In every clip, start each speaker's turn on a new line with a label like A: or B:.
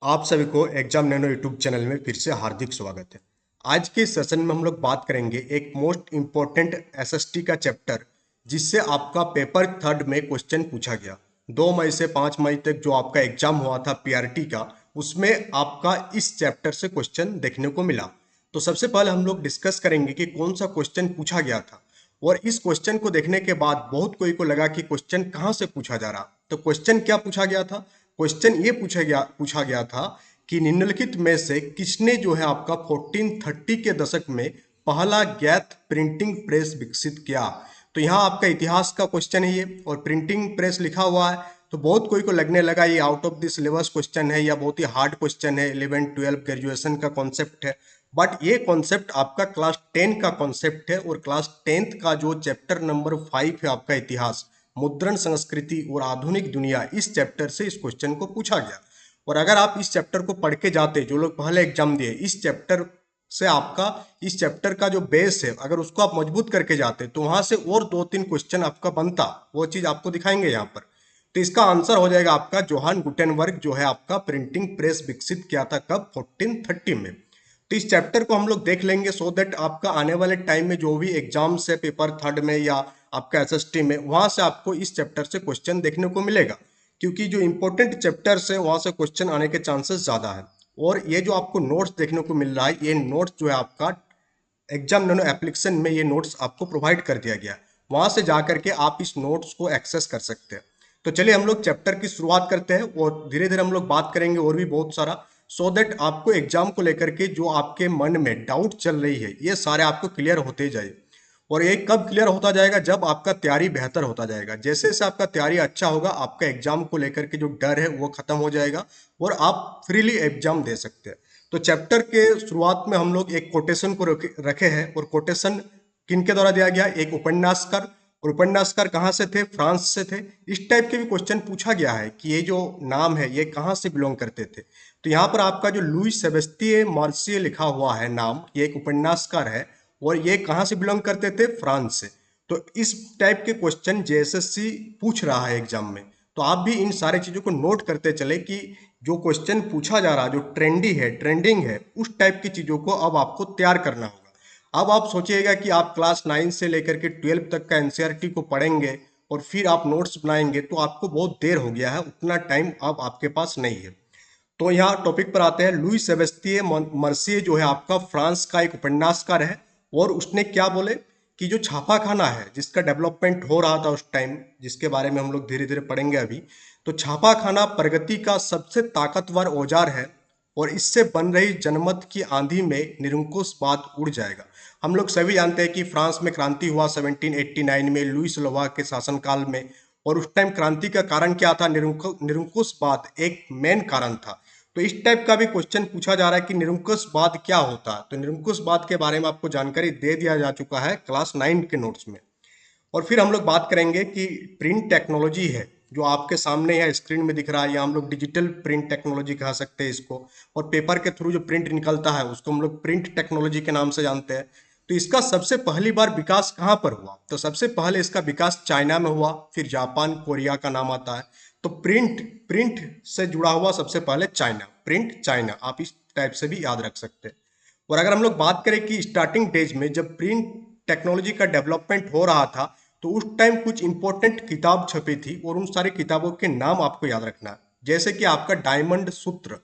A: आप सभी को एग्जाम नैनो यूट्यूब चैनल में फिर से हार्दिक स्वागत है। आज के सेशन में हम लोग बात करेंगे एक मोस्ट इम्पोर्टेंट एसएसटी का चैप्टर, जिससे आपका पेपर थर्ड में क्वेश्चन पूछा गया। 2 मई से 5 मई तक जो आपका एग्जाम हुआ था पीआरटी का, उसमें आपका इस चैप्टर से क्वेश्चन देखने को मिला। तो सबसे पहले हम लोग डिस्कस करेंगे कि कौन सा क्वेश्चन पूछा गया था। और इस क्वेश्चन को देखने के बाद बहुत कोई को लगा कि क्वेश्चन कहाँ से पूछा जा रहा। तो क्वेश्चन क्या पूछा गया था? क्वेश्चन ये पूछा गया था कि निम्नलिखित में से किसने जो है आपका 1430 के दशक में पहला गैथ प्रिंटिंग प्रेस विकसित किया। तो यहाँ आपका इतिहास का क्वेश्चन है ये, और प्रिंटिंग प्रेस लिखा हुआ है। तो बहुत कोई को लगने लगा ये out of the syllabus question है या बहुत ही हार्ड क्वेश्चन है, 11 12 ग्रेजुएशन का कॉन्सेप्ट है। बट ये कॉन्सेप्ट आपका क्लास 10 का कॉन्सेप्ट है, और क्लास 10th का जो चैप्टर नंबर 5 है आपका इतिहास, मुद्रण संस्कृति और आधुनिक दुनिया, इस चैप्टर से इस क्वेश्चन को पूछा गया। और अगर आप इस चैप्टर को पढ़ के जाते, जो लोग पहले एग्जाम दिए, इस चैप्टर से आपका इस चैप्टर का जो बेस है अगर उसको आप मजबूत करके जाते तो वहां से और 2-3 क्वेश्चन आपका बनता। वो चीज आपको दिखाएंगे यहाँ पर। तो इसका आंसर हो जाएगा आपका जोहान गुटेनबर्ग, जो है आपका प्रिंटिंग प्रेस विकसित किया था कब? 1430 में। तो इस चैप्टर को हम लोग देख लेंगे सो दैट आपका आने वाले टाइम में जो भी एग्जाम्स है पेपर थर्ड में या आपका एसएसटी में, वहां से आपको इस चैप्टर से क्वेश्चन देखने को मिलेगा। क्योंकि जो इंपॉर्टेंट चैप्टर्स है वहां से क्वेश्चन आने के चांसेस ज्यादा है। और ये जो आपको नोट्स देखने को मिल रहा है, ये नोट्स जो है आपका एग्जाम नैनो एप्लीकेशन में ये नोट्स आपको प्रोवाइड कर दिया गया है। वहां से जाकर के आप इस नोट्स को एक्सेस कर सकते हैं। तो चलिए हम लोग चैप्टर की शुरुआत करते हैं, और धीरे धीरे हम लोग बात करेंगे और भी बहुत सारा, सो दैट आपको एग्जाम को लेकर के जो आपके मन में डाउट चल रही है ये सारे आपको क्लियर होते जाए। और ये कब क्लियर होता जाएगा? जब आपका तैयारी बेहतर होता जाएगा। जैसे जैसे आपका तैयारी अच्छा होगा, आपका एग्जाम को लेकर के जो डर है वो खत्म हो जाएगा, और आप फ्रीली एग्जाम दे सकते हैं। तो चैप्टर के शुरुआत में हम लोग एक कोटेशन को रखे हैं, और कोटेशन किनके द्वारा दिया गया? एक उपन्यासकार। और उपन्यासकार कहाँ से थे? फ्रांस से थे। इस टाइप के भी क्वेश्चन पूछा गया है कि ये जो नाम है ये कहाँ से बिलोंग करते थे। तो यहाँ पर आपका जो लुई सेबेस्टिये मार्सिये लिखा हुआ है नाम, ये एक उपन्यासकार है, और ये कहाँ से बिलोंग करते थे? फ्रांस से। तो इस टाइप के क्वेश्चन जेएसएससी पूछ रहा है एग्जाम में। तो आप भी इन सारी चीजों को नोट करते चले कि जो क्वेश्चन पूछा जा रहा, जो ट्रेंडी है, ट्रेंडिंग है, उस टाइप की चीजों को अब आपको तैयार करना होगा। अब आप सोचिएगा कि आप क्लास 9 से लेकर के 12 तक का एनसीईआरटी को पढ़ेंगे और फिर आप नोट्स बनाएंगे, तो आपको बहुत देर हो गया है, उतना टाइम अब आपके पास नहीं है। तो यहाँ टॉपिक पर आते हैं। लुई सेबेस्टिये मर्सिये जो है आपका फ्रांस का एक उपन्यासकार है, और उसने क्या बोले कि जो छापाखाना है जिसका डेवलपमेंट हो रहा था उस टाइम, जिसके बारे में हम लोग धीरे धीरे पढ़ेंगे अभी, तो छापाखाना प्रगति का सबसे ताकतवर औजार है, और इससे बन रही जनमत की आंधी में निरंकुशवाद उड़ जाएगा। हम लोग सभी जानते हैं कि फ्रांस में क्रांति हुआ 1789 में लुईस लोवा के शासनकाल में, और उस टाइम क्रांति का कारण क्या था? निरंकुशवाद एक मेन कारण था। तो इस टाइप का भी क्वेश्चन पूछा जा रहा है कि निरंकुशवाद क्या होता है। तो निरंकुशवाद के बारे में आपको जानकारी दे दिया जा चुका है क्लास 9 के नोट्स में। और फिर हम लोग बात करेंगे कि प्रिंट टेक्नोलॉजी है जो आपके सामने है, स्क्रीन में दिख रहा है, या हम लोग डिजिटल प्रिंट टेक्नोलॉजी कह सकते हैं इसको। और पेपर के थ्रू जो प्रिंट निकलता है उसको हम लोग प्रिंट टेक्नोलॉजी के नाम से जानते हैं। तो इसका सबसे पहली बार विकास कहाँ पर हुआ? तो सबसे पहले इसका विकास चाइना में हुआ, फिर जापान, कोरिया का नाम आता है। तो प्रिंट प्रिंट से जुड़ा हुआ सबसे पहले चाइना, प्रिंट चाइना, आप इस टाइप से भी याद रख सकते हैं। और अगर हम लोग बात करें कि स्टार्टिंग डेज में जब प्रिंट टेक्नोलॉजी का डेवलपमेंट हो रहा था, तो उस टाइम कुछ इंपॉर्टेंट किताब छपी थी, और उन सारी किताबों के नाम आपको याद रखना है। जैसे कि आपका डायमंड सूत्र।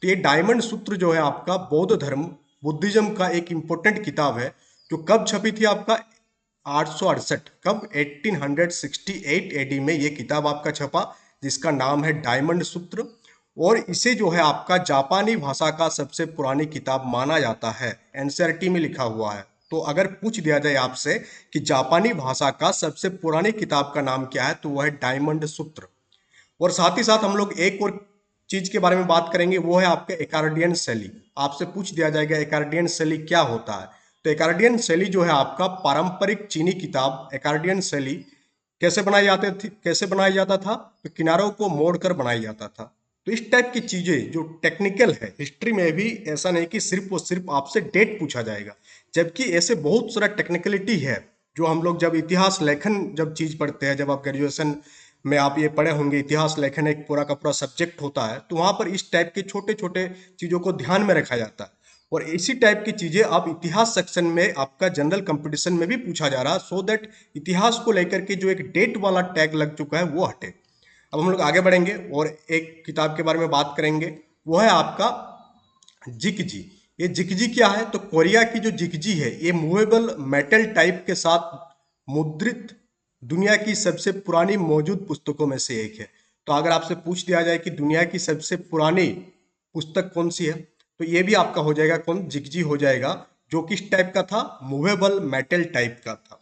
A: तो ये डायमंड सूत्र जो है आपका बौद्ध धर्म, बुद्धिज्म का एक इंपॉर्टेंट किताब है, जो कब छपी थी? आपका 868, कब? 1868 एडी में ये किताब आपका छपा, जिसका नाम है डायमंड सूत्र। और इसे जो है आपका जापानी भाषा का सबसे पुरानी किताब माना जाता है, एनसीईआरटी में लिखा हुआ है। तो अगर पूछ दिया जाए आपसे कि जापानी भाषा का सबसे पुरानी किताब का नाम क्या है, तो वह है डायमंड सूत्र। और साथ ही साथ हम लोग एक और चीज के बारे में बात करेंगे, वो है आपके एकार्डियन शैली। आपसे पूछ दिया जाएगा एकार्डियन शैली क्या होता है। तो एकार्डियन शैली जो है आपका पारंपरिक चीनी किताब एकार्डियन शैली कैसे बनाई जाती थी? कैसे बनाया जाता था? तो किनारों को मोड़कर बनाया जाता था। तो इस टाइप की चीजें जो टेक्निकल है, हिस्ट्री में भी ऐसा नहीं कि सिर्फ और सिर्फ आपसे डेट पूछा जाएगा, जबकि ऐसे बहुत सारा टेक्निकलिटी है जो हम लोग जब इतिहास लेखन जब चीज पढ़ते हैं, जब आप ग्रेजुएशन में आप ये पढ़े होंगे, इतिहास लेखन एक पूरा का पूरा सब्जेक्ट होता है, तो वहाँ पर इस टाइप के छोटे छोटे चीज़ों को ध्यान में रखा जाता है। और इसी टाइप की चीज़ें आप इतिहास सेक्शन में आपका जनरल कंपटीशन में भी पूछा जा रहा है, सो दैट इतिहास को लेकर के जो एक डेट वाला टैग लग चुका है वो हटे। अब हम लोग आगे बढ़ेंगे और एक किताब के बारे में बात करेंगे, वो है आपका जिकजी। ये जिकजी क्या है? तो कोरिया की जो जिकजी है ये मूवेबल मेटल टाइप के साथ मुद्रित दुनिया की सबसे पुरानी मौजूद पुस्तकों में से एक है। तो अगर आपसे पूछ दिया जाए कि दुनिया की सबसे पुरानी पुस्तक कौन सी है, तो ये भी आपका हो जाएगा कौन? जिकजी हो जाएगा, जो किस टाइप का था? मूवेबल मेटल टाइप का था।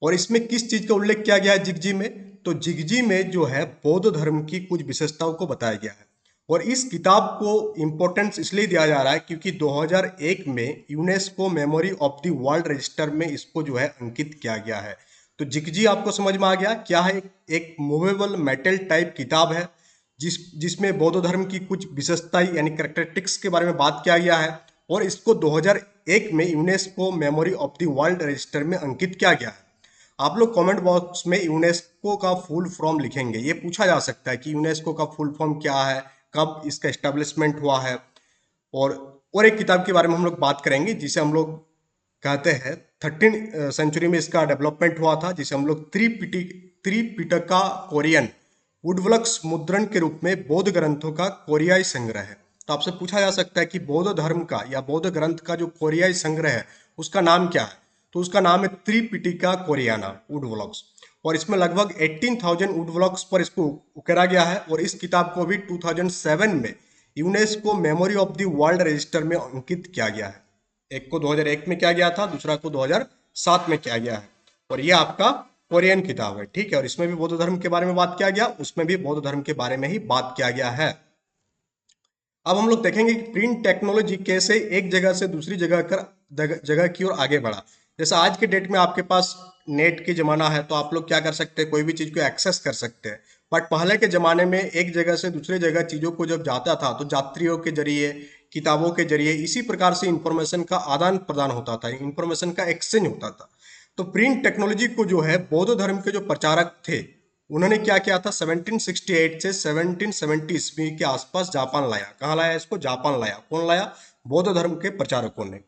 A: और इसमें किस चीज का उल्लेख किया गया है जिगजी में? तो जिगजी में जो है बौद्ध धर्म की कुछ विशेषताओं को बताया गया है। और इस किताब को इंपॉर्टेंस इसलिए दिया जा रहा है क्योंकि 2001 में UNESCO memory of the world register में इसको जो है अंकित किया गया है। तो जिगजी आपको समझ में आ गया क्या है? एक मूवेबल मेटल टाइप किताब है जिसमें बौद्ध धर्म की कुछ विशेषताएं यानी कैरेक्टरिस्टिक्स के बारे में बात किया गया है। और इसको 2001 में UNESCO memory of the world register में अंकित किया गया है। आप लोग कमेंट बॉक्स में यूनेस्को का फुल फॉर्म लिखेंगे। ये पूछा जा सकता है कि यूनेस्को का फुल फॉर्म क्या है, कब इसका एस्टेब्लिशमेंट हुआ है। और एक किताब के बारे में हम लोग बात करेंगे जिसे हम लोग कहते हैं 13 सेंचुरी में इसका डेवलपमेंट हुआ था, जिसे हम लोग त्रिपिटका कोरियन वुडवर्क्स मुद्रण के रूप में बौद्ध ग्रंथों का कोरियाई संग्रह है। तो आपसे पूछा जा सकता है कि बौद्ध धर्म का या बौद्ध ग्रंथ का जो कोरियाई संग्रह है उसका नाम क्या है? तो उसका नाम है त्रिपिटिका कोरियाना वुडवर्क्स। और इसमें लगभग 18,000 वुडवर्क्स पर इसको उकेरा गया है। और इस किताब को भी 2007 में UNESCO memory of the world register में अंकित किया गया है। एक को 2001 में किया गया था, दूसरा को 2007 में किया गया है। और ये आपका कोरियन किताब है, ठीक है। और इसमें भी बौद्ध धर्म के बारे में बात किया गया, उसमें भी बौद्ध धर्म के बारे में ही बात किया गया है। अब हम लोग देखेंगे कि प्रिंट टेक्नोलॉजी कैसे एक जगह से दूसरी जगह की ओर आगे बढ़ा। जैसे आज के डेट में आपके पास नेट की जमाना है, तो आप लोग क्या कर सकते हैं? कोई भी चीज को एक्सेस कर सकते हैं। बट पहले के जमाने में एक जगह से दूसरी जगह चीजों को जब जाता था तो यात्रियों के जरिए, किताबों के जरिए, इसी प्रकार से इंफॉर्मेशन का आदान प्रदान होता था, इंफॉर्मेशन का एक्सचेंज होता था। तो प्रिंट टेक्नोलॉजी को जो है बौद्ध धर्म के जो प्रचारक थे उन्होंने क्या किया था? 1768 से 1770 ईस्वी के आसपास जापान लाया। कहाँ लाया इसको? जापान लाया। कौन लाया? बौद्ध धर्म के प्रचारकों ने।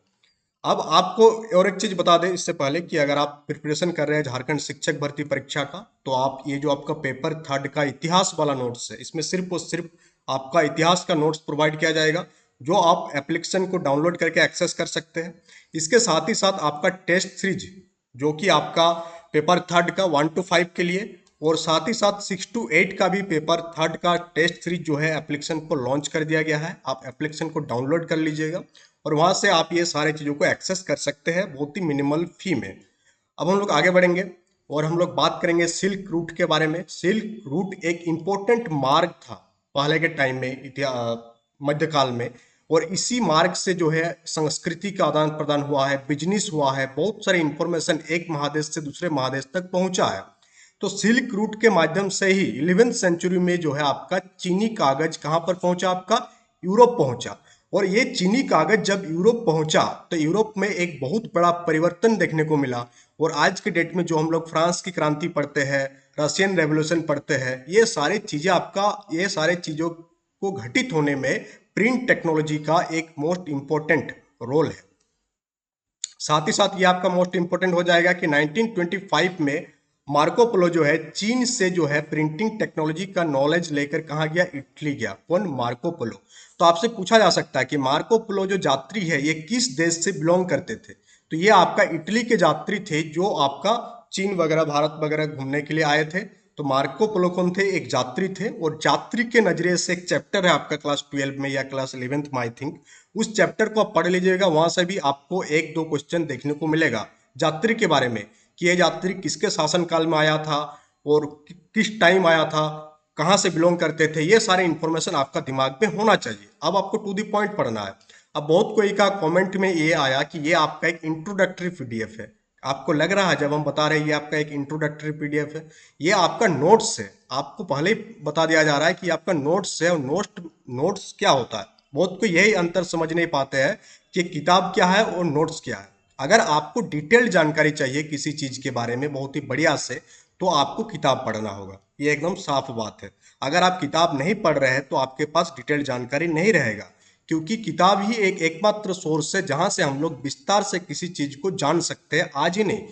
A: अब आपको और एक चीज बता दें इससे पहले कि अगर आप प्रिपरेशन कर रहे हैं झारखंड शिक्षक भर्ती परीक्षा का, तो आप ये जो आपका पेपर थर्ड का इतिहास वाला नोट्स है, इसमें सिर्फ और सिर्फ आपका इतिहास का नोट्स प्रोवाइड किया जाएगा, जो आप एप्लीकेशन को डाउनलोड करके एक्सेस कर सकते हैं। इसके साथ ही साथ आपका टेस्ट सीरीज, जो कि आपका पेपर थर्ड का 1 to 5 के लिए, और साथ ही साथ 6 to 8 का भी पेपर थर्ड का टेस्ट सीरीज जो है एप्लीकेशन को लॉन्च कर दिया गया है। आप एप्लीकेशन को डाउनलोड कर लीजिएगा और वहां से आप ये सारे चीज़ों को एक्सेस कर सकते हैं बहुत ही मिनिमल फी में। अब हम लोग आगे बढ़ेंगे और हम लोग बात करेंगे सिल्क रूट के बारे में। सिल्क रूट एक इम्पोर्टेंट मार्ग था पहले के टाइम में, मध्यकाल में। और इसी मार्ग से जो है संस्कृति का आदान प्रदान हुआ है, बिजनेस हुआ है, बहुत सारी इंफॉर्मेशन एक महादेश से दूसरे महादेश तक पहुंचा है। तो सिल्क रूट के माध्यम से ही 11वीं सेंचुरी में जो है आपका चीनी कागज कहाँ पर पहुंचा? आपका यूरोप पहुंचा। और ये चीनी कागज जब यूरोप पहुंचा तो यूरोप में एक बहुत बड़ा परिवर्तन देखने को मिला। और आज के डेट में जो हम लोग फ्रांस की क्रांति पढ़ते हैं, रशियन रेवोल्यूशन पढ़ते हैं, ये सारी चीजें ये सारे चीजों को घटित होने में प्रिंट टेक्नोलॉजी का एक मोस्ट इंपॉर्टेंट रोल है। साथ ही साथ ये आपका मोस्ट इंपॉर्टेंट हो जाएगा कि 1925 में मार्को पोलो जो है चीन से जो है प्रिंटिंग टेक्नोलॉजी का नॉलेज लेकर कहाँ गया? इटली गया। कौन? Marco Polo. तो आपसे पूछा जा सकता है कि मार्को पोलो जो यात्री है ये किस देश से बिलोंग करते थे? तो ये आपका इटली के यात्री थे जो आपका चीन वगैरह, भारत वगैरह घूमने के लिए आए थे। तो मार्को पोलो कौन थे? एक यात्री थे। और यात्री के नजरिए से एक चैप्टर है आपका क्लास 12 में या क्लास 11th में आई थिंक, उस चैप्टर को आप पढ़ लीजिएगा। वहां से भी आपको एक दो क्वेश्चन देखने को मिलेगा यात्री के बारे में, कि ये यात्री किसके शासनकाल में आया था और किस टाइम आया था, कहाँ से बिलोंग करते थे। ये सारे इंफॉर्मेशन आपका दिमाग में होना चाहिए। अब आपको टू द पॉइंट पढ़ना है। अब बहुत कोई का कमेंट में ये आया कि ये आपका एक इंट्रोडक्टरी पीडीएफ है। आपको लग रहा है जब हम बता रहे हैं ये आपका एक इंट्रोडक्टरी पीडीएफ है, ये आपका नोट्स है। आपको पहले ही बता दिया जा रहा है कि आपका नोट्स है। और नोट्स क्या होता है? बहुत को यही अंतर समझ नहीं पाते हैं कि किताब क्या है और नोट्स क्या है। अगर आपको डिटेल्ड जानकारी चाहिए किसी चीज के बारे में बहुत ही बढ़िया से, तो आपको किताब पढ़ना होगा। ये एकदम साफ बात है। अगर आप किताब नहीं पढ़ रहे हैं तो आपके पास डिटेल जानकारी नहीं रहेगा, क्योंकि किताब ही एक एकमात्र सोर्स है जहां से हम लोग विस्तार से किसी चीज को जान सकते हैं। आज ही नहीं,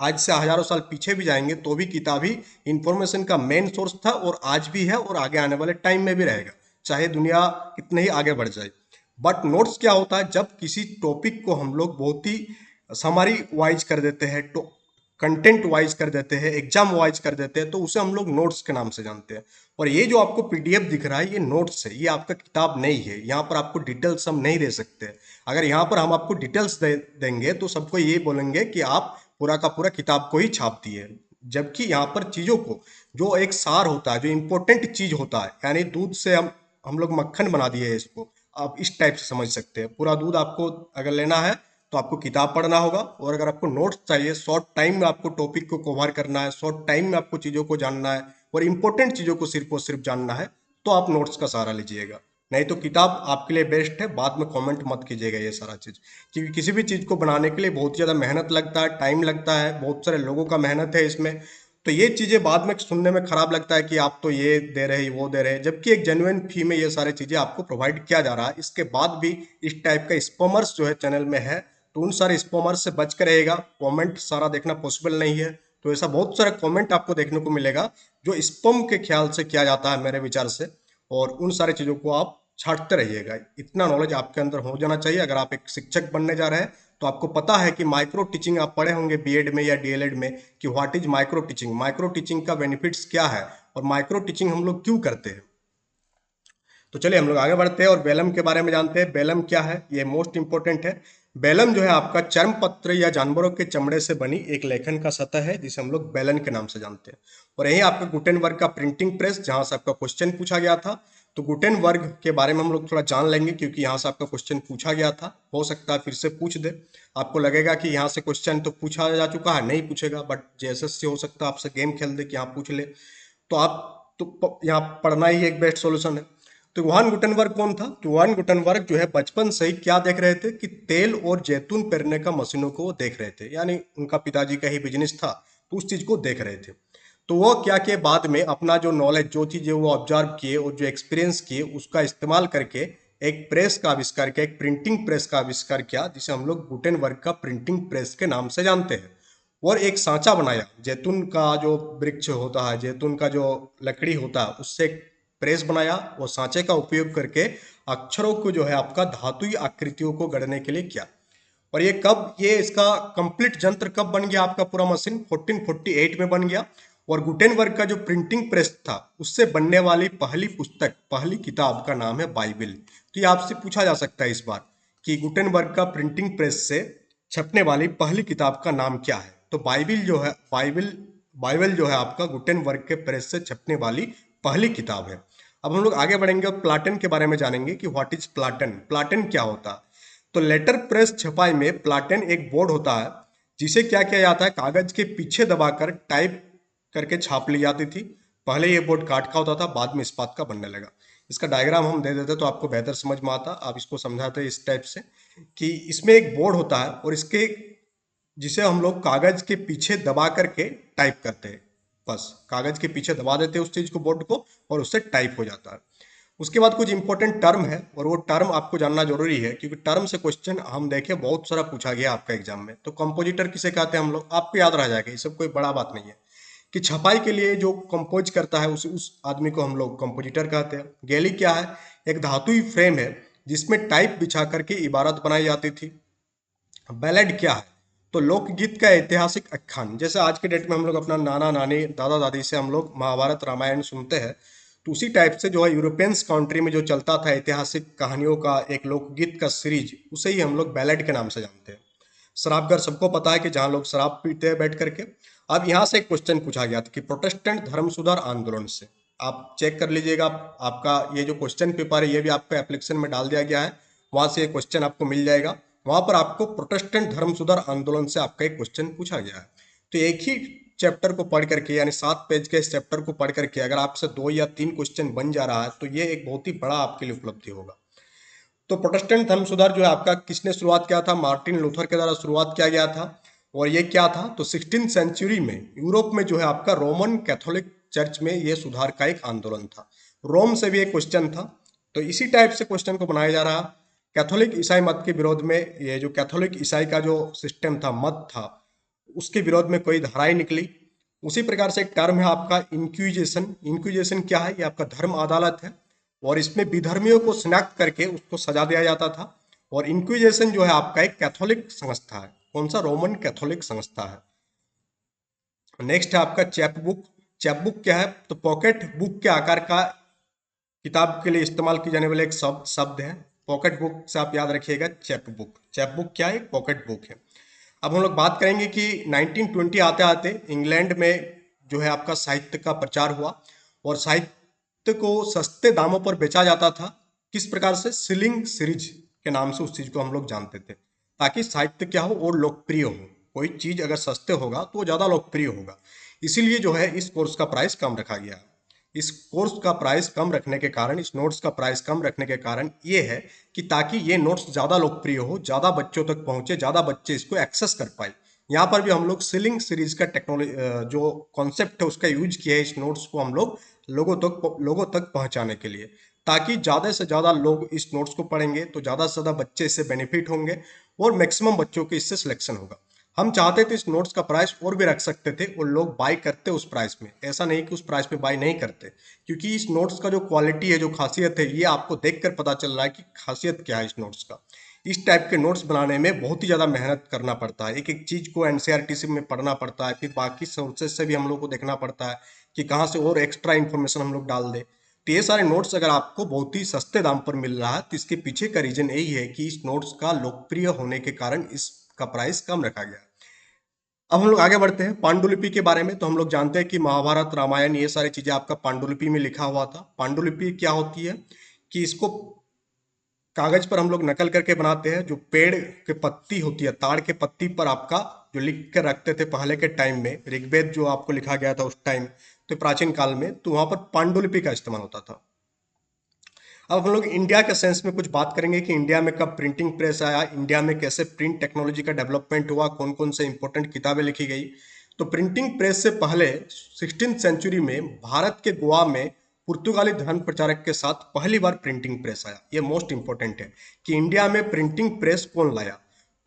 A: आज से हजारों साल पीछे भी जाएंगे तो भी किताब ही इंफॉर्मेशन का मेन सोर्स था, और आज भी है और आगे आने वाले टाइम में भी रहेगा, चाहे दुनिया कितने ही आगे बढ़ जाए। बट नोट्स क्या होता है, जब किसी टॉपिक को हम लोग बहुत ही समरी वाइज कर देते हैं, तो कंटेंट वाइज कर देते हैं, एग्जाम वाइज कर देते हैं, तो उसे हम लोग नोट्स के नाम से जानते हैं। और ये जो आपको पीडीएफ दिख रहा है ये नोट्स है, ये आपका किताब नहीं है। यहाँ पर आपको डिटेल्स हम नहीं दे सकते। अगर यहाँ पर हम आपको डिटेल्स देंगे तो सबको ये बोलेंगे कि आप पूरा का पूरा किताब को ही छाप दिए। जबकि यहाँ पर चीजों को, जो एक सार होता है, जो इंपॉर्टेंट चीज होता है, यानी दूध से हम लोग मक्खन बना दिए हैं इसको, आप इस टाइप से समझ सकते हैं। पूरा दूध आपको अगर लेना है तो आपको किताब पढ़ना होगा, और अगर आपको नोट्स चाहिए, शॉर्ट टाइम में आपको टॉपिक को कवर करना है, शॉर्ट टाइम में आपको चीज़ों को जानना है और इंपॉर्टेंट चीज़ों को सिर्फ और सिर्फ जानना है, तो आप नोट्स का सहारा लीजिएगा। नहीं तो किताब आपके लिए बेस्ट है। बाद में कमेंट मत कीजिएगा ये सारा चीज़, क्योंकि किसी भी चीज़ को बनाने के लिए बहुत ज़्यादा मेहनत लगता है, टाइम लगता है, बहुत सारे लोगों का मेहनत है इसमें। तो ये चीज़ें बाद में सुनने में खराब लगता है कि आप तो ये दे रहे हैं वो दे रहे हैं, जबकि एक जेन्युइन फी में ये सारी चीज़ें आपको प्रोवाइड किया जा रहा है। इसके बाद भी इस टाइप का स्पैमर्स जो है चैनल में है, तो उन सारे स्पैमर्स से बच कर रहेगा। कमेंट सारा देखना पॉसिबल नहीं है, तो ऐसा बहुत सारा कमेंट आपको देखने को मिलेगा जो स्पैम के ख्याल से किया जाता है मेरे विचार से, और उन सारी चीज़ों को आप छांटते रहिएगा। इतना नॉलेज आपके अंदर हो जाना चाहिए। अगर आप एक शिक्षक बनने जा रहे हैं तो आपको पता है कि माइक्रो टीचिंग आप पढ़े होंगे बीएड में या डीएलएड में, कि what is micro teaching, micro teaching का बेनिफिट्स क्या है और माइक्रो टीचिंग हम लोग क्यों करते हैं। तो चलिए हम लोग आगे बढ़ते हैं और बेलम के बारे में जानते हैं। बेलम क्या है, ये मोस्ट इंपॉर्टेंट है। बेलम जो है आपका चर्म पत्र या जानवरों के चमड़े से बनी एक लेखन का सतह है, जिसे हम लोग बेलन के नाम से जानते हैं। और यही आपका गुटेनबर्ग का प्रिंटिंग प्रेस, जहां से आपका क्वेश्चन पूछा गया था। तो गुटेनबर्ग के बारे में हम लोग थोड़ा जान लेंगे, क्योंकि यहाँ से आपका क्वेश्चन पूछा गया था। हो सकता है फिर से पूछ दे, आपको लगेगा कि यहाँ से क्वेश्चन तो पूछा जा चुका है, नहीं पूछेगा, बट जैसे हो सकता है आपसे गेम खेल दे कि यहाँ पूछ ले, तो आप तो यहाँ पढ़ना ही एक बेस्ट सॉल्यूशन है। तो योहान गुटेनबर्ग कौन था? तो योहान गुटेनबर्ग जो है बचपन से ही क्या देख रहे थे कि तेल और जैतून पेरने का मशीनों को वो देख रहे थे, यानी उनका पिताजी का ही बिजनेस था, तो उस चीज को देख रहे थे। तो वो क्या किए, बाद में अपना जो नॉलेज, जो चीजें वो ऑब्जर्व किए और जो एक्सपीरियंस किए, उसका इस्तेमाल करके एक प्रेस का आविष्कार किया, एक प्रिंटिंग प्रेस का आविष्कार किया, जिसे हम लोग गुटेनबर्ग का प्रिंटिंग प्रेस के नाम से जानते हैं। और एक सांचा बनाया, जैतून का जो वृक्ष होता है, जैतून का जो लकड़ी होता है, उससे एक प्रेस बनाया। वो सांचे का उपयोग करके अक्षरों को जो है आपका धातुई आकृतियों को गढ़ने के लिए किया। और ये कब, ये इसका कंप्लीट यंत्र कब बन गया आपका पूरा मशीन? 1448 में बन गया। और गुटेनबर्ग का जो प्रिंटिंग प्रेस था, उससे बनने वाली पहली पुस्तक, पहली किताब का नाम है बाइबिल। तो ये आपसे पूछा जा सकता है इस बार कि गुटेनबर्ग का प्रिंटिंग प्रेस से छपने वाली पहली किताब का नाम क्या है? तो बाइबिल जो है, बाइबल जो है आपका गुटेनबर्ग के प्रेस से छपने वाली पहली किताब है। अब हम लोग आगे बढ़ेंगे और प्लाटन के बारे में जानेंगे कि व्हाट इज प्लाटन, प्लाटन क्या होता है। तो लेटर प्रेस छपाई में प्लाटन एक बोर्ड होता है, जिसे क्या किया जाता है, कागज के पीछे दबाकर टाइप करके छाप ली जाती थी। पहले ये बोर्ड काठ का होता था, बाद में इस्पात का बनने लगा। इसका डायग्राम हम दे देते तो आपको बेहतर समझ में आता। आप इसको समझाते इस टाइप से कि इसमें एक बोर्ड होता है, और इसके, जिसे हम लोग कागज के पीछे दबा करके टाइप करते हैं। बस कागज के पीछे दबा देते हैं उस चीज को, बोर्ड को, और उससे टाइप हो जाता है। उसके बाद कुछ इंपॉर्टेंट टर्म है, और वो टर्म आपको जानना जरूरी है, क्योंकि टर्म से क्वेश्चन हम देखें बहुत सारा पूछा गया आपका एग्जाम में। तो कंपोजिटर किसे कहते हैं हम लोग, आपको याद रह जाएगा, ये सब कोई बड़ा बात नहीं है। कि छपाई के लिए जो कंपोज करता है उस आदमी को हम लोग कंपोजिटर कहते हैं। गैली क्या है? एक धातुई फ्रेम है जिसमें टाइप बिछा करके इबारत बनाई जाती थी। बैलेड क्या है? तो लोकगीत का ऐतिहासिक आख्यान। जैसे आज के डेट में हम लोग अपना नाना नानी दादा दादी से हम लोग महाभारत रामायण सुनते हैं, तो उसी टाइप से जो है यूरोपियंस कंट्री में जो चलता था ऐतिहासिक कहानियों का एक लोकगीत का सीरीज, उसे ही हम लोग बैलेड के नाम से जानते हैं। शराबघर सबको पता है कि जहां लोग शराब पीते हैं बैठ करके। अब यहाँ से एक क्वेश्चन पूछा गया था कि प्रोटेस्टेंट धर्म सुधार आंदोलन से, आप चेक कर लीजिएगा, आपका ये जो क्वेश्चन पेपर है ये भी आपको एप्लीकेशन में डाल दिया गया है, वहां से ये क्वेश्चन आपको मिल जाएगा। वहां पर आपको प्रोटेस्टेंट धर्म सुधार आंदोलन से आपका एक क्वेश्चन पूछा गया है। तो एक ही चैप्टर को पढ़ करके, यानी 7 पेज के इस चैप्टर को पढ़ करके अगर आपसे 2 या 3 क्वेश्चन बन जा रहा है, तो ये एक बहुत ही बड़ा आपके लिए उपलब्धि होगा। तो प्रोटेस्टेंट धर्म सुधार जो है आपका किसने शुरुआत किया था? मार्टिन लूथर के द्वारा शुरुआत किया गया था। और ये क्या था, तो 16th सेंचुरी में यूरोप में जो है आपका रोमन कैथोलिक चर्च में ये सुधार का एक आंदोलन था। रोम से भी एक क्वेश्चन था, तो इसी टाइप से क्वेश्चन को बनाया जा रहा। कैथोलिक ईसाई मत के विरोध में, ये जो कैथोलिक ईसाई का जो सिस्टम था, मत था, उसके विरोध में कोई धाराएं निकली। उसी प्रकार से एक टर्म है आपका इंक्विजिशन। इंक्विजिशन क्या है, ये आपका धर्म अदालत है, और इसमें विधर्मियों को शिनाख्त करके उसको सजा दिया जाता था। और इंक्विजिशन जो है आपका एक कैथोलिक संस्था है। कौन सा, रोमन कैथोलिक संस्था है। नेक्स्ट है आपका चैप बुक। चैप बुक क्या है, तो पॉकेट बुक के आकार का किताब के लिए इस्तेमाल की जाने वाले एक शब्द है। पॉकेट बुक से आप याद रखिएगा चैप बुक। चैप बुक क्या है, पॉकेट बुक है। अब हम लोग बात करेंगे कि 1920 आते आते इंग्लैंड में जो है आपका साहित्य का प्रचार हुआ, और साहित्य को सस्ते दामों पर बेचा जाता था। किस प्रकार से, सिलिंग सीरीज के नाम से उस चीज को हम लोग जानते थे, ताकि साहित्य क्या हो और लोकप्रिय हो। कोई चीज अगर सस्ते होगा तो वो ज्यादा लोकप्रिय होगा। इसीलिए जो है इस कोर्स का प्राइस कम रखा गया। इस कोर्स का प्राइस कम रखने के कारण, इस नोट्स का प्राइस कम रखने के कारण ये है कि ताकि ये नोट्स ज़्यादा लोकप्रिय हो, ज़्यादा बच्चों तक पहुंचे, ज़्यादा बच्चे इसको एक्सेस कर पाए। यहाँ पर भी हम लोग सीलिंग सीरीज का टेक्नोलॉजी जो कॉन्सेप्ट है उसका यूज किया है इस नोट्स को हम लोग लोगों तक पहुंचाने के लिए, ताकि ज़्यादा से ज़्यादा लोग इस नोट्स को पढ़ेंगे तो ज़्यादा से ज़्यादा बच्चे इससे बेनिफिट होंगे, और मैक्सिमम बच्चों के इससे सिलेक्शन होगा। हम चाहते थे इस नोट्स का प्राइस और भी रख सकते थे, और लोग बाय करते उस प्राइस में। ऐसा नहीं कि उस प्राइस में बाय नहीं करते, क्योंकि इस नोट्स का जो क्वालिटी है, जो खासियत है, ये आपको देखकर पता चल रहा है कि खासियत क्या है इस नोट्स का। इस टाइप के नोट्स बनाने में बहुत ही ज़्यादा मेहनत करना पड़ता है। एक एक चीज़ को एनसीईआरटी से में पढ़ना पड़ता है, फिर बाकी सोर्सेज से भी हम लोग को देखना पड़ता है कि कहाँ से और एक्स्ट्रा इन्फॉर्मेशन हम लोग डाल दें। तो ये सारे नोट्स अगर आपको बहुत ही सस्ते दाम पर मिल रहा है, तो इसके पीछे का रीजन यही है कि इस नोट्स का लोकप्रिय होने के कारण इसका प्राइस कम रखा गया। अब हम लोग आगे बढ़ते हैं पांडुलिपि के बारे में। तो हम लोग जानते हैं कि महाभारत, रामायण, ये सारी चीजें आपका पांडुलिपि में लिखा हुआ था। पांडुलिपि क्या होती है कि इसको कागज पर हम लोग नकल करके बनाते हैं। जो पेड़ के पत्ती होती है, ताड़ के पत्ती पर आपका जो लिख कर रखते थे पहले के टाइम में, ऋग्वेद जो आपको लिखा गया था उस टाइम, तो प्राचीन काल में, तो वहां पर पांडुलिपि का इस्तेमाल होता था। अब हम लोग इंडिया के सेंस में कुछ बात करेंगे कि इंडिया में कब प्रिंटिंग प्रेस आया, इंडिया में कैसे प्रिंट टेक्नोलॉजी का डेवलपमेंट हुआ, कौन कौन से इंपॉर्टेंट किताबें लिखी गई। तो प्रिंटिंग प्रेस से पहले 16th सेंचुरी में भारत के गोवा में पुर्तगाली धर्म प्रचारक के साथ पहली बार प्रिंटिंग प्रेस आया। ये मोस्ट इंपॉर्टेंट है कि इंडिया में प्रिंटिंग प्रेस कौन लाया,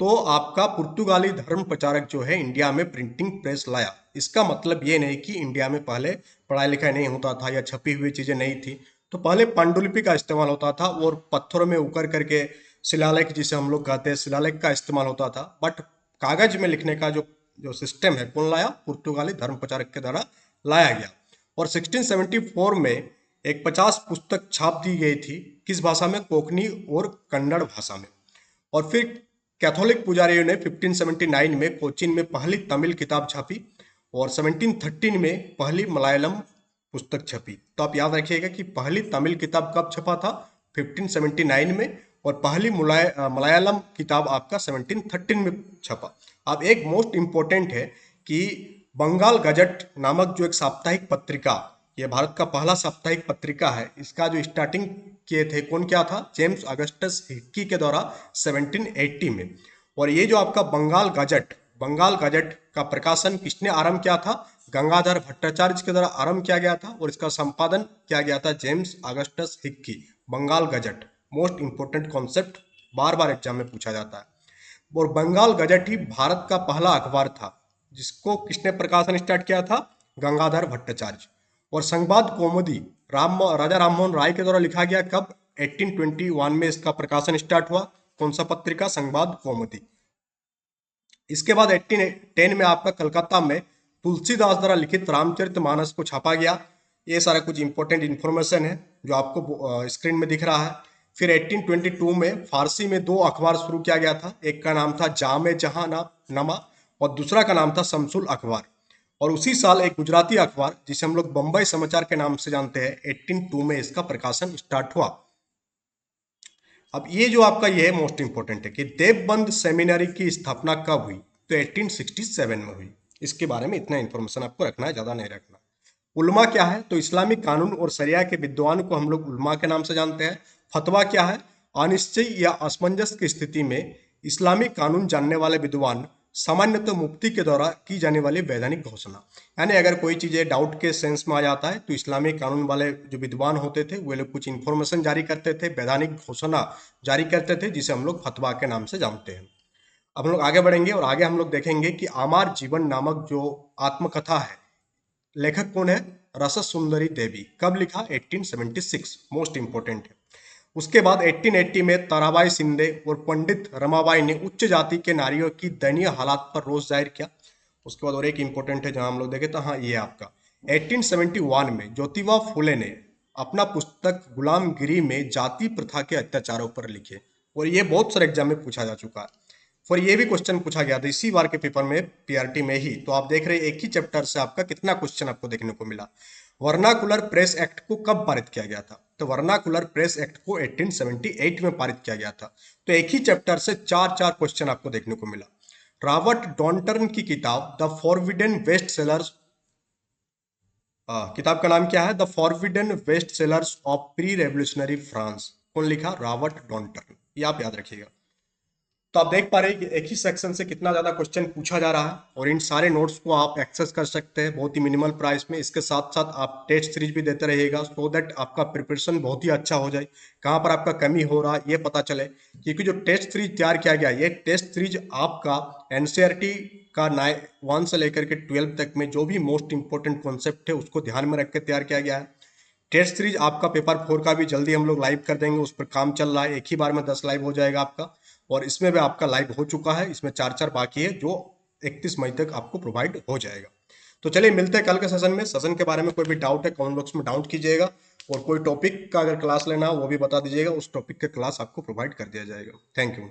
A: तो आपका पुर्तगाली धर्म प्रचारक जो है इंडिया में प्रिंटिंग प्रेस लाया। इसका मतलब ये नहीं कि इंडिया में पहले पढ़ाई लिखाई नहीं होता था या छपी हुई चीजें नहीं थी। तो पहले पांडुलिपि का इस्तेमाल होता था, और पत्थरों में उकर करके शिलालेख जिसे हम लोग कहते हैं, शिलालेख का इस्तेमाल होता था। बट कागज में लिखने का जो जो सिस्टम है कौन लाया, पुर्तगाली धर्म प्रचारक के द्वारा लाया गया। और 1674 में एक 50 पुस्तक छाप दी गई थी। किस भाषा में, कोंकणी और कन्नड़ भाषा में। और फिर कैथोलिक पुजारियों ने 1579 में कोचीन में पहली तमिल किताब छापी, और 1713 में पहली मलयालम पुस्तक छपी। तो आप याद रखिएगा कि पहली तमिल किताब कब छपा था, 1579 में, और पहली मलयालम किताब आपका 1713 में छपा। अब एक मोस्ट इंपॉर्टेंट है कि बंगाल गजट नामक जो एक साप्ताहिक पत्रिका, ये भारत का पहला साप्ताहिक पत्रिका है, इसका जो स्टार्टिंग किए थे कौन क्या था, जेम्स अगस्टस हिक्की के द्वारा 1780 में। और ये जो आपका बंगाल गजट का प्रकाशन किसने आरंभ किया था, गंगाधर भट्टाचार्य के द्वारा आरंभ किया गया था, और इसका संपादन किया गया था James Augustus Hicky. Bengal gazette most important concept, बार बार एग्जाम में पूछा जाता है। और बंगाल गजट ही भारत का पहला अखबार था जिसको किसने प्रकाशन स्टार्ट किया था, गंगाधर भट्टाचार्य। और संवाद कौमुदी राजा राममोहन राय के द्वारा लिखा गया कब, 1821 में इसका प्रकाशन स्टार्ट हुआ। कौन सा पत्रिका, संवाद कौमुदी। इसके बाद 1810 में आपका कलकत्ता में तुलसीदास द्वारा लिखित रामचरितमानस को छापा गया। ये सारा कुछ इंपॉर्टेंट इन्फॉर्मेशन है जो आपको स्क्रीन में दिख रहा है। फिर 1822 में फारसी में दो अखबार शुरू किया गया था। एक का नाम था जामे जहां नमा, और दूसरा का नाम था शमसुल अखबार। और उसी साल एक गुजराती अखबार जिसे हम लोग बंबई समाचार के नाम से जानते हैं, 1802 में इसका प्रकाशन स्टार्ट हुआ। अब ये जो आपका ये है मोस्ट इंपोर्टेंट है कि देवबंद सेमिनरी की स्थापना कब हुई, तो 1867 में हुई। इसके बारे में इतना इंफॉर्मेशन आपको रखना है, ज्यादा नहीं रखना। उलमा क्या है, तो इस्लामिक कानून और शरिया के विद्वान को हम लोग उलमा के नाम से जानते हैं। फतवा क्या है, अनिश्चय या असमंजस की स्थिति में इस्लामिक कानून जानने वाले विद्वान सामान्यतः मुफ्ती के द्वारा की जाने वाली वैधानिक घोषणा। यानी अगर कोई चीज़ें डाउट के सेंस में आ जाता है तो इस्लामी कानून वाले जो विद्वान होते थे वे लोग कुछ इन्फॉर्मेशन जारी करते थे, वैधानिक घोषणा जारी करते थे, जिसे हम लोग फतवा के नाम से जानते हैं। अब हम लोग आगे बढ़ेंगे और आगे हम लोग देखेंगे कि आमार जीवन नामक जो आत्मकथा है, लेखक कौन है? रसस सुंदरी देवी। कब लिखा? 1876। मोस्ट इंपोर्टेंट है। उसके बाद 1880 में ताराबाई शिंदे और पंडित रमाबाई ने उच्च जाति के नारियों की दयनीय हालात पर रोष जाहिर किया। उसके बाद और एक इंपॉर्टेंट है जहां हम लोग देखे तो हाँ ये आपका 1871 में ज्योतिबा फुले ने अपना पुस्तक गुलामगिरी में जाति प्रथा के अत्याचारों पर लिखे, और ये बहुत सारे एग्जाम में पूछा जा चुका है। और ये भी क्वेश्चन पूछा गया था इसी बार के पेपर में, पीआरटी में ही। तो आप देख रहे हैं एक ही चैप्टर से आपका कितना क्वेश्चन आपको देखने को मिला। वर्नाकुलर प्रेस एक्ट को कब पारित किया गया था? तो वर्नाकुलर प्रेस एक्ट को 1878 में पारित किया गया था। तो एक ही चैप्टर से चार चार क्वेश्चन आपको देखने को मिला। रॉबर्ट डॉन्टर्न की किताब द फॉरबिडन वेस्ट सेलर्स, किताब का नाम क्या है? The forbidden best sellers of pre revolutionary France. कौन लिखा? Robert Darnton. ये आप याद रखिएगा। तो आप देख पा रहे हैं कि एक ही सेक्शन से कितना ज्यादा क्वेश्चन पूछा जा रहा है, और इन सारे नोट्स को आप एक्सेस कर सकते हैं बहुत ही मिनिमल प्राइस में। इसके साथ साथ आप टेस्ट सीरीज भी देते रहिएगा सो दैट आपका प्रिपरेशन बहुत ही अच्छा हो जाए, कहाँ पर आपका कमी हो रहा है ये पता चले। क्योंकि जो टेस्ट सीरीज तैयार किया गया है, ये टेस्ट सीरीज आपका एनसीईआरटी का 1 से लेकर के 12 तक में जो भी मोस्ट इंपॉर्टेंट कॉन्सेप्ट है उसको ध्यान में रख के तैयार किया गया है। टेस्ट सीरीज आपका पेपर 4 का भी जल्दी हम लोग लाइव कर देंगे, उस पर काम चल रहा है। एक ही बार में 10 लाइव हो जाएगा आपका, और इसमें भी आपका लाइव हो चुका है, इसमें चार चार बाकी है जो 31 मई तक आपको प्रोवाइड हो जाएगा। तो चलिए मिलते हैं कल के सेशन में। सेशन के बारे में कोई भी डाउट है कमेंट बॉक्स में डाउट कीजिएगा, और कोई टॉपिक का अगर क्लास लेना हो वो भी बता दीजिएगा, उस टॉपिक का क्लास आपको प्रोवाइड कर दिया जाएगा। Thank you.